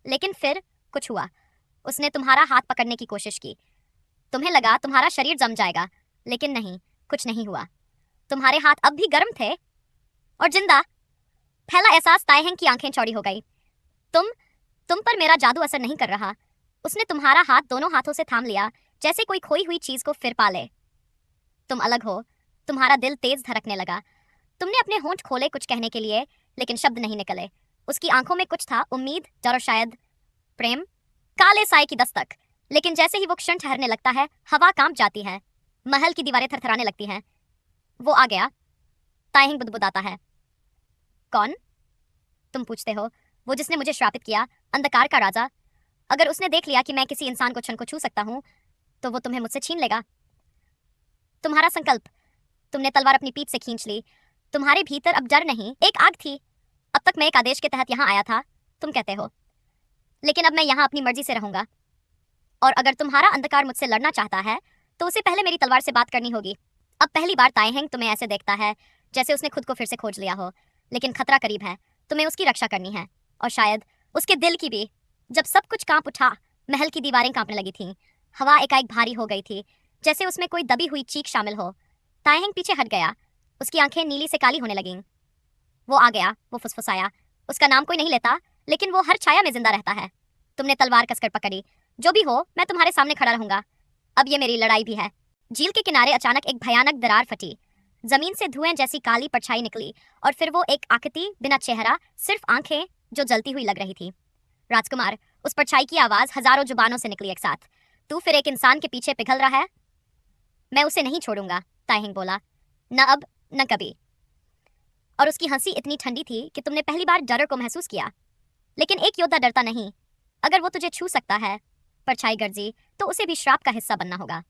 लेकिन फिर कुछ हुआ। उसने तुम्हारा हाथ पकड़ने की कोशिश की। तुम्हें लगा तुम्हारा शरीर जम जाएगा, लेकिन नहीं, कुछ नहीं हुआ। तुम्हारे हाथ अब भी गर्म थे और जिंदा। पहला एहसास ताइहेंग की आंखें चौड़ी हो गई। तुम तुम पर मेरा जादू असर नहीं कर रहा। उसने तुम्हारा हाथ दोनों हाथों से थाम लिया, जैसे कोई खोई हुई चीज को फिर पाले। तुम अलग हो। तुम्हारा दिल तेज धड़कने लगा। तुमने अपने होंठ खोले कुछ कहने के लिए, लेकिन शब्द नहीं निकले। उसकी आंखों में कुछ था, उम्मीद, डर और शायद प्रेम। काले साए की दस्तक। लेकिन जैसे ही वो क्षण ठहरने लगता है, हवा कांप जाती है, महल की दीवारें थरथराने लगती हैं। वो आ गया। ताइहिंग बुदबुदाता है। कौन? तुम पूछते हो। वो जिसने मुझे श्रापित किया, अंधकार का राजा। अगर उसने देख लिया कि मैं किसी इंसान को क्षण को छू सकता हूं, तो वो तुम्हें मुझसे छीन लेगा। तुम्हारा संकल्प। तुमने तलवार अपनी पीठ से खींच ली। तुम्हारे भीतर अब डर नहीं, एक आग थी। अब तक मैं एक आदेश के तहत यहाँ आया था, तुम कहते हो, लेकिन अब मैं यहाँ अपनी मर्जी से रहूंगा। और अगर तुम्हारा अंधकार मुझसे लड़ना चाहता है, तो उसे पहले मेरी तलवार से बात करनी होगी। अब पहली बार ताइहेंग तुम्हें ऐसे देखता है, जैसे उसने खुद को फिर से खोज लिया हो। लेकिन खतरा करीब है। तुम्हें उसकी रक्षा करनी है, और शायद उसके दिल की भी। जब सब कुछ कांप उठा, महल की दीवारें कांपने लगी थीं। हवा एकाएक भारी हो गई थी, जैसे उसमें कोई दबी हुई चीख शामिल हो। ताइहेंग पीछे हट गया। उसकी आंखें नीली से काली होने लगीं। वो आ गया, वो फुसफुसाया। उसका नाम कोई नहीं लेता, लेकिन वो हर छाया में जिंदा रहता है। तुमने तलवार कसकर पकड़ी। जो भी हो, मैं तुम्हारे सामने खड़ा रहूंगा। अब ये मेरी लड़ाई भी है। झील के किनारे अचानक एक भयानक दरार फटी। जमीन से धुएं जैसी काली परछाई निकली, और फिर वो एक आकृति, बिना चेहरा, सिर्फ आंखें, जो जलती हुई लग रही थी। राजकुमार, उस परछाई की आवाज हजारों जुबानों से निकली एक साथ। तू फिर एक इंसान के पीछे पिघल रहा है। मैं उसे नहीं छोड़ूंगा, ताइहिंग बोला। न अब, न कभी। और उसकी हंसी इतनी ठंडी थी कि तुमने पहली बार डर को महसूस किया। लेकिन एक योद्धा डरता नहीं। अगर वो तुझे छू सकता है, परछाई गर्जी, तो उसे भी श्राप का हिस्सा बनना होगा।